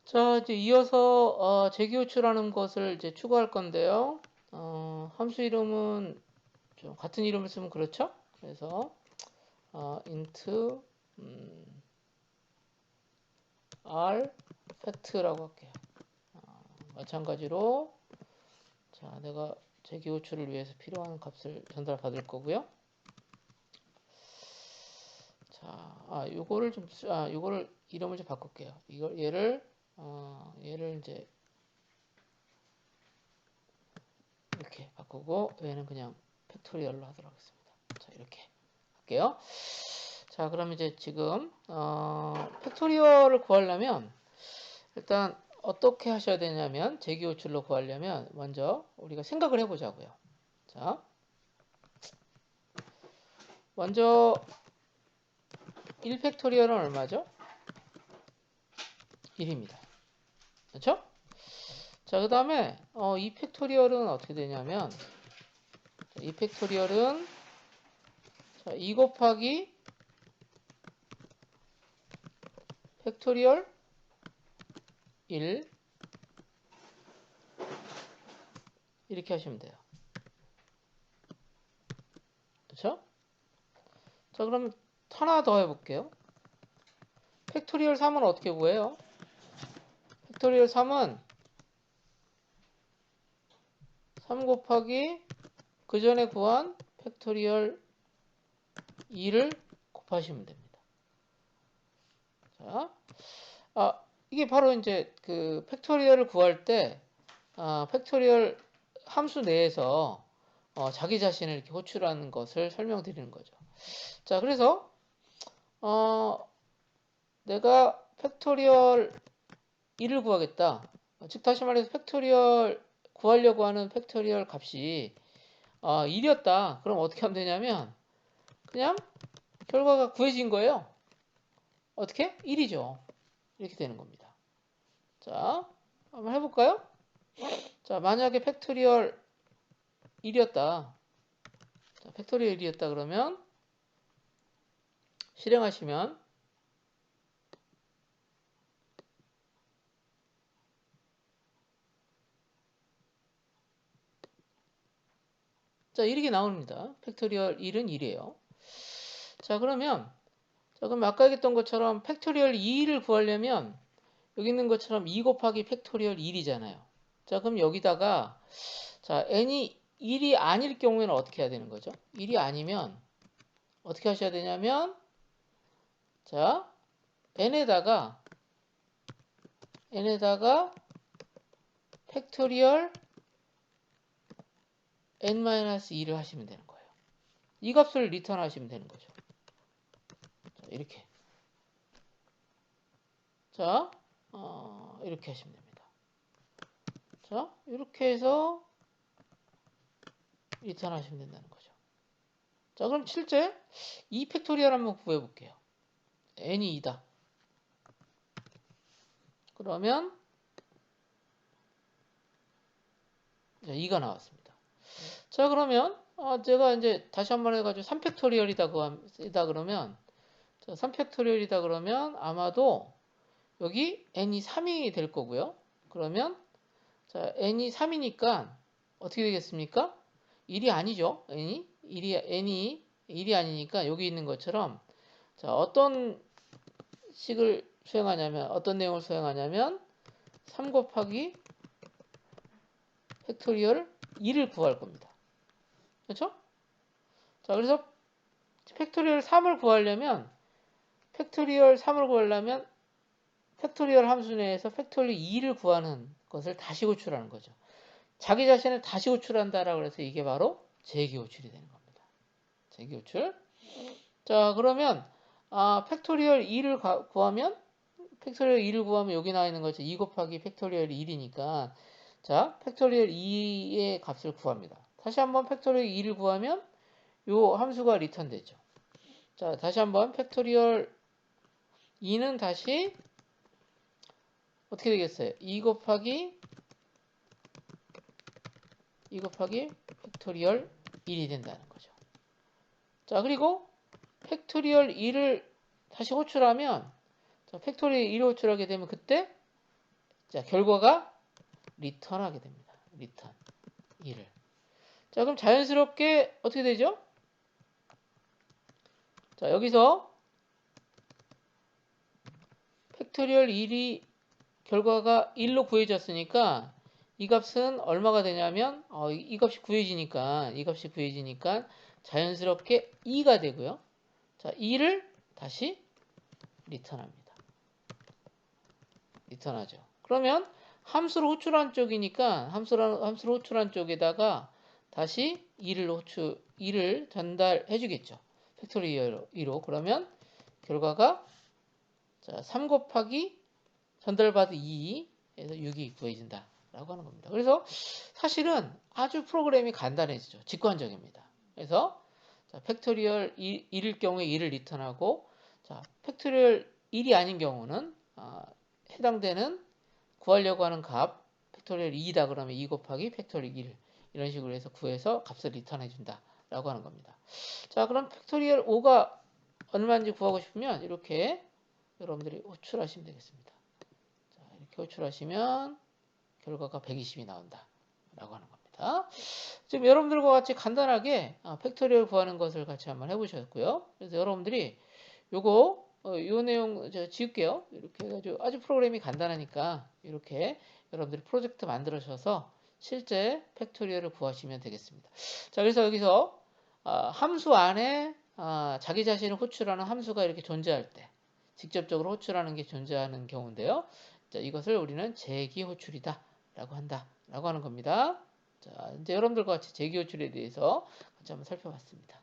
자, 이제 이어서 재기호출하는 것을 이제 추구할 건데요. 함수 이름은 좀 같은 이름을 쓰면 그렇죠? 그래서 int r fact라고 할게요. 마찬가지로 자, 내가 재기호출을 위해서 필요한 값을 전달받을 거고요. 자, 요거를 이름을 좀 바꿀게요. 얘를 이제 이렇게 바꾸고 얘는 그냥 팩토리얼로 하도록 하겠습니다. 자, 이렇게 할게요. 자, 그럼 이제 지금 팩토리얼을 구하려면 일단 어떻게 하셔야 되냐면 재기호출로 구하려면 먼저 우리가 생각을 해보자고요. 자, 먼저 1팩토리얼은 얼마죠? 1입니다. 그렇죠? 자, 그 다음에 2팩토리얼은 어떻게 되냐면 2팩토리얼은 2 곱하기 팩토리얼 1 이렇게 하시면 돼요. 그렇죠? 자, 그럼 하나 더 해볼게요. 팩토리얼 3은 어떻게 구해요? 팩토리얼 3은 3 곱하기 그 전에 구한 팩토리얼 2를 곱하시면 됩니다. 자, 이게 바로 이제 그 팩토리얼을 구할 때 팩토리얼 함수 내에서 자기 자신을 이렇게 호출하는 것을 설명드리는 거죠. 자, 그래서 내가 팩토리얼 1을 구하겠다. 즉 다시 말해서 팩토리얼 구하려고 하는 팩토리얼 값이 1이었다. 그럼 어떻게 하면 되냐면 그냥 결과가 구해진 거예요. 어떻게? 1이죠. 이렇게 되는 겁니다. 자, 한번 해볼까요? 자, 만약에 팩토리얼 1이었다. 자, 팩토리얼 1이었다 그러면 실행하시면 자, 이렇게 나옵니다. 팩토리얼 1은 1이에요. 자, 그럼 아까 얘기했던 것처럼 팩토리얼 2를 구하려면 여기 있는 것처럼 2 곱하기 팩토리얼 1이잖아요. 자, 그럼 여기다가 자, n이 1이 아닐 경우에는 어떻게 해야 되는 거죠? 1이 아니면 어떻게 하셔야 되냐면 자, n에다가 팩토리얼 n-2를 하시면 되는 거예요. 이 값을 리턴 하시면 되는 거죠. 자, 이렇게. 자, 이렇게 하시면 됩니다. 자, 이렇게 해서 리턴 하시면 된다는 거죠. 자, 그럼 실제 2 팩토리얼 한번 구해 볼게요. n이 2다. 그러면 2가 나왔습니다. 자, 그러면 제가 이제 다시 한번 해가지고 3팩토리얼이다 그러면 자, 3팩토리얼이다 그러면 아마도 여기 n이 3이 될 거고요. 그러면 자, n이 3이니까 어떻게 되겠습니까? 1이 아니죠. n이 1이 아니니까 여기 있는 것처럼 자, 어떤 내용을 수행하냐면 3 곱하기 팩토리얼 2를 구할 겁니다. 그렇죠? 자, 그래서 팩토리얼 3을 구하려면 팩토리얼 함수 내에서 팩토리얼 2를 구하는 것을 다시 호출하는 거죠. 자기 자신을 다시 호출한다라고 해서 이게 바로 재기호출이 되는 겁니다. 재기호출. 자, 그러면 팩토리얼 2를 구하면 여기 나와 있는 거죠. 2 곱하기 팩토리얼 1이니까 자, 팩토리얼 2의 값을 구합니다. 다시 한번 팩토리얼 2를 구하면 요 함수가 리턴 되죠. 자, 다시 한번 팩토리얼 2는 다시 어떻게 되겠어요? 2 곱하기 팩토리얼 1이 된다는 거죠. 자, 그리고 팩토리얼 2를 다시 호출하면 자, 팩토리얼 1을 호출하게 되면 그때 자, 결과가 리턴하게 됩니다. 리턴 2를. 자, 그럼 자연스럽게 어떻게 되죠? 자, 여기서 팩토리얼 1이 결과가 1로 구해졌으니까 이 값은 얼마가 되냐면 이 값이 구해지니까 자연스럽게 2가 되고요. 자, 2를 다시 리턴합니다. 리턴하죠. 그러면 함수로 호출한 쪽이니까 함수로 호출한 쪽에다가 다시 2를 전달해 주겠죠. 팩토리얼 2로. 그러면 결과가 자, 3 곱하기 전달받은 2에서 6이 구해진다 라고 하는 겁니다. 그래서 사실은 아주 프로그램이 간단해지죠. 직관적입니다. 그래서 자, 팩토리얼 1일 경우에 2를 리턴하고 자, 팩토리얼 1이 아닌 경우는 해당되는 구하려고 하는 값 팩토리얼 2다 그러면 2 곱하기 팩토리얼 1 이런 식으로 해서 구해서 값을 리턴해 준다 라고 하는 겁니다. 자, 그럼 팩토리얼 5가 얼마인지 구하고 싶으면 이렇게 여러분들이 호출하시면 되겠습니다. 자, 이렇게 호출하시면 결과가 120이 나온다 라고 하는 겁니다. 지금 여러분들과 같이 간단하게 팩토리얼 구하는 것을 같이 한번 해보셨고요. 그래서 여러분들이 요거 요 내용 제가 지울게요. 이렇게 해가지고 아주 프로그램이 간단하니까 이렇게 여러분들이 프로젝트 만들어셔서 실제 팩토리얼을 구하시면 되겠습니다. 자, 그래서 여기서 함수 안에 자기 자신을 호출하는 함수가 이렇게 존재할 때 직접적으로 호출하는 게 존재하는 경우인데요. 자, 이것을 우리는 재기 호출이다 라고 한다 라고 하는 겁니다. 자, 이제 여러분들과 같이 재기 호출에 대해서 같이 한번 살펴봤습니다.